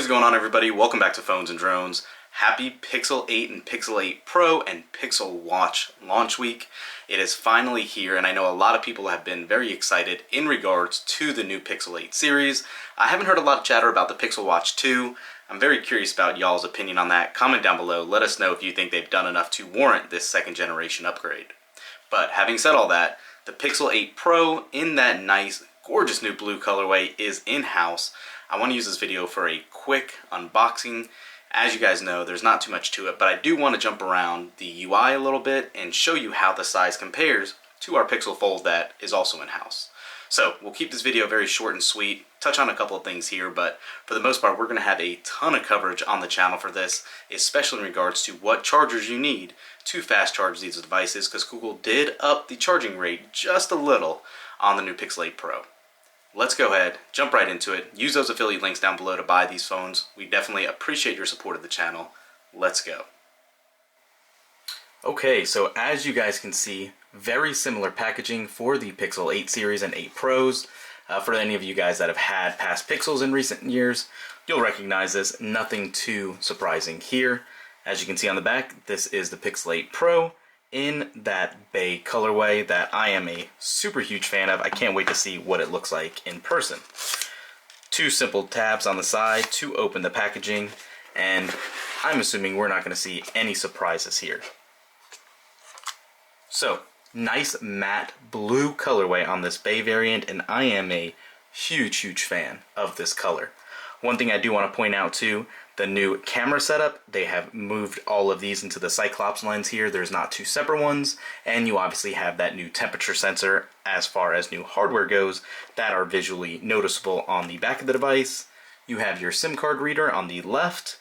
is going on, everybody? Welcome back to Phones and Drones. Happy Pixel 8 and Pixel 8 Pro and Pixel Watch launch week. It is finally here, and I know a lot of people have been very excited in regards to the new Pixel 8 series. I haven't heard a lot of chatter about the Pixel Watch 2. I'm very curious about y'all's opinion on that. Comment down below. Let us know if you think they've done enough to warrant this second generation upgrade. But having said all that, the Pixel 8 Pro in that nice, gorgeous new blue colorway is in-house. I want to use this video for a quick unboxing. As you guys know, there's not too much to it, but I do want to jump around the UI a little bit and show you how the size compares to our Pixel Fold that is also in-house. So we'll keep this video very short and sweet, touch on a couple of things here, but for the most part we're going to have a ton of coverage on the channel for this, especially in regards to what chargers you need to fast charge these devices, because Google did up the charging rate just a little on the new Pixel 8 Pro. Let's go ahead, jump right into it. Use those affiliate links down below to buy these phones. We definitely appreciate your support of the channel. Let's go. Okay, so as you guys can see, very similar packaging for the Pixel 8 series and 8 Pros. For any of you guys that have had past Pixels in recent years, you'll recognize this. Nothing too surprising here. As you can see on the back, this is the Pixel 8 Pro in that bay colorway that I am a super huge fan of. I can't wait to see what it looks like in person. Two simple tabs on the side to open the packaging, and I'm assuming we're not going to see any surprises here. So, nice matte blue colorway on this bay variant, and I am a huge fan of this color. One thing I do want to point out too, the new camera setup, they have moved all of these into the Cyclops lens here. There's not two separate ones, and you obviously have that new temperature sensor as far as new hardware goes that are visually noticeable on the back of the device. You have your SIM card reader on the left.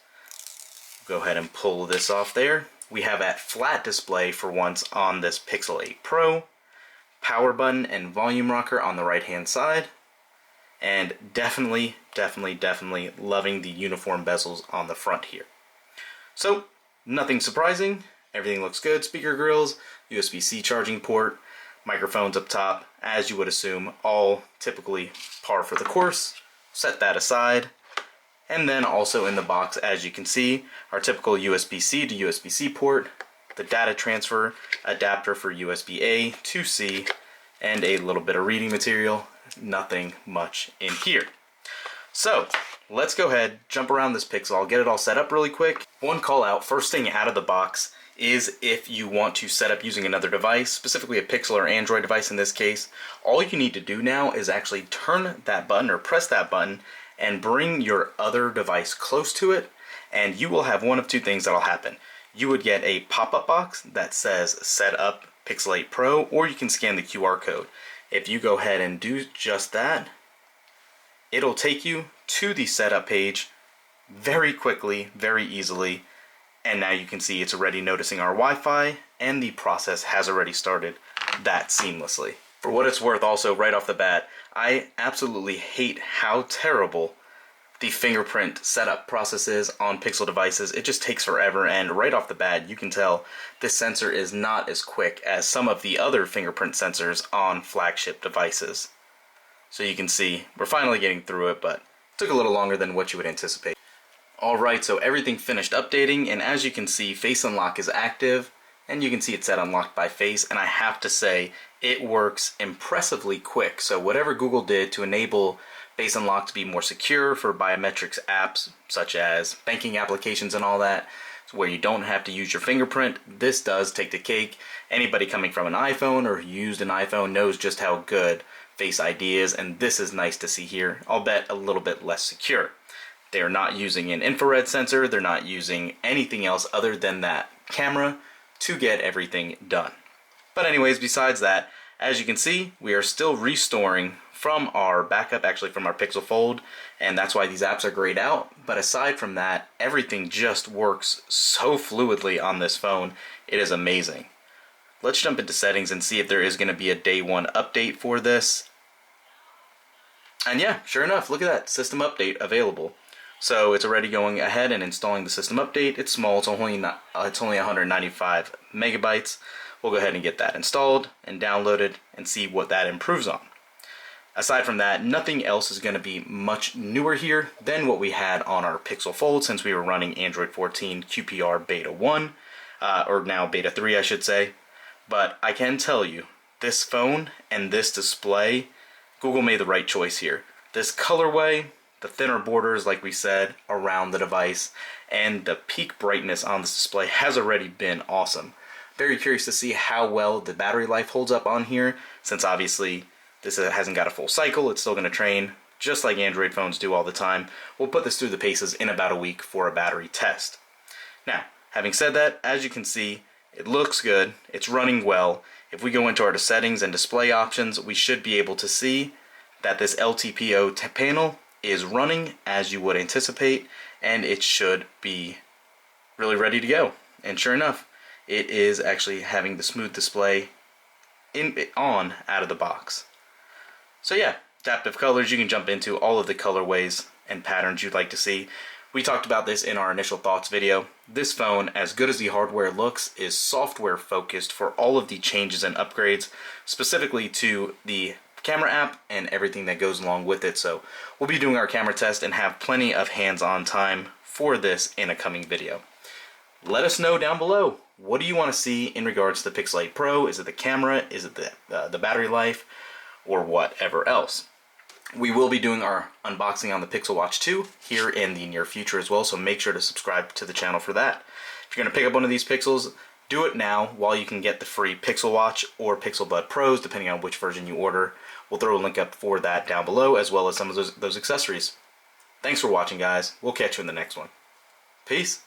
Go ahead and pull this off there. We have that flat display for once on this Pixel 8 Pro. Power button and volume rocker on the right hand side. And definitely loving the uniform bezels on the front here. So, nothing surprising. Everything looks good. Speaker grills, USB-C charging port, microphones up top, as you would assume, all typically par for the course. Set that aside. And then also in the box, as you can see, our typical USB-C to USB-C port, the data transfer adapter for USB-A to C, and a little bit of reading material. Nothing much in here. So let's go ahead, jump around this Pixel. I'll get it all set up really quick. One call out, first thing out of the box, is if you want to set up using another device, specifically a Pixel or Android device in this case, all you need to do now is actually turn that button or press that button and bring your other device close to it, and you will have one of two things that'll happen. You would get a pop-up box that says set up Pixel 8 Pro, or you can scan the QR code. If you go ahead and do just that, it'll take you to the setup page very quickly, very easily, and now you can see it's already noticing our Wi-Fi, and the process has already started that seamlessly. For what it's worth, also right off the bat, I absolutely hate how terrible the fingerprint setup process is on Pixel devices. It just takes forever, and right off the bat you can tell this sensor is not as quick as some of the other fingerprint sensors on flagship devices. So you can see we're finally getting through it, but it took a little longer than what you would anticipate. Alright, so everything finished updating, and as you can see, Face Unlock is active, and you can see it's set unlocked by Face, and I have to say it works impressively quick. So whatever Google did to enable Face Unlock to be more secure for biometrics apps such as banking applications and all that, where you don't have to use your fingerprint, this does take the cake. Anybody coming from an iPhone or used an iPhone knows just how good Face ID is, and this is nice to see here, albeit a little bit less secure. They are not using an infrared sensor, they're not using anything else other than that camera to get everything done. But anyways, besides that, as you can see, we are still restoring from our backup, actually from our Pixel Fold, and that's why these apps are grayed out. But aside from that, everything just works so fluidly on this phone. It is amazing. Let's jump into settings and see if there is going to be a day one update for this. And yeah, sure enough, look at that, system update available. So it's already going ahead and installing the system update. It's small, it's only 195 megabytes. We'll go ahead and get that installed and downloaded and see what that improves on. Aside from that, nothing else is going to be much newer here than what we had on our Pixel Fold, since we were running Android 14 QPR Beta 1, or now Beta 3 I should say. But I can tell you, this phone and this display, Google made the right choice here. This colorway, the thinner borders like we said around the device, and the peak brightness on this display has already been awesome. Very curious to see how well the battery life holds up on here, since obviously this hasn't got a full cycle. It's still going to train just like Android phones do all the time. We'll put this through the paces in about a week for a battery test. Now, having said that, as you can see, it looks good, it's running well. If we go into our settings and display options, we should be able to see that this LTPO panel is running as you would anticipate, and it should be really ready to go. And sure enough, it is actually having the smooth display on out of the box. So yeah, adaptive colors, you can jump into all of the colorways and patterns you'd like to see. We talked about this in our initial thoughts video. This phone, as good as the hardware looks, is software focused for all of the changes and upgrades, specifically to the camera app and everything that goes along with it. So we'll be doing our camera test and have plenty of hands-on time for this in a coming video. Let us know down below, what do you want to see in regards to the Pixel 8 Pro? Is it the camera? Is it the battery life? Or whatever else. We will be doing our unboxing on the Pixel Watch 2 here in the near future as well, so make sure to subscribe to the channel for that. If you're going to pick up one of these Pixels, do it now while you can get the free Pixel Watch or Pixel Bud Pros, depending on which version you order. We'll throw a link up for that down below, as well as some of those accessories. Thanks for watching, guys. We'll catch you in the next one. Peace.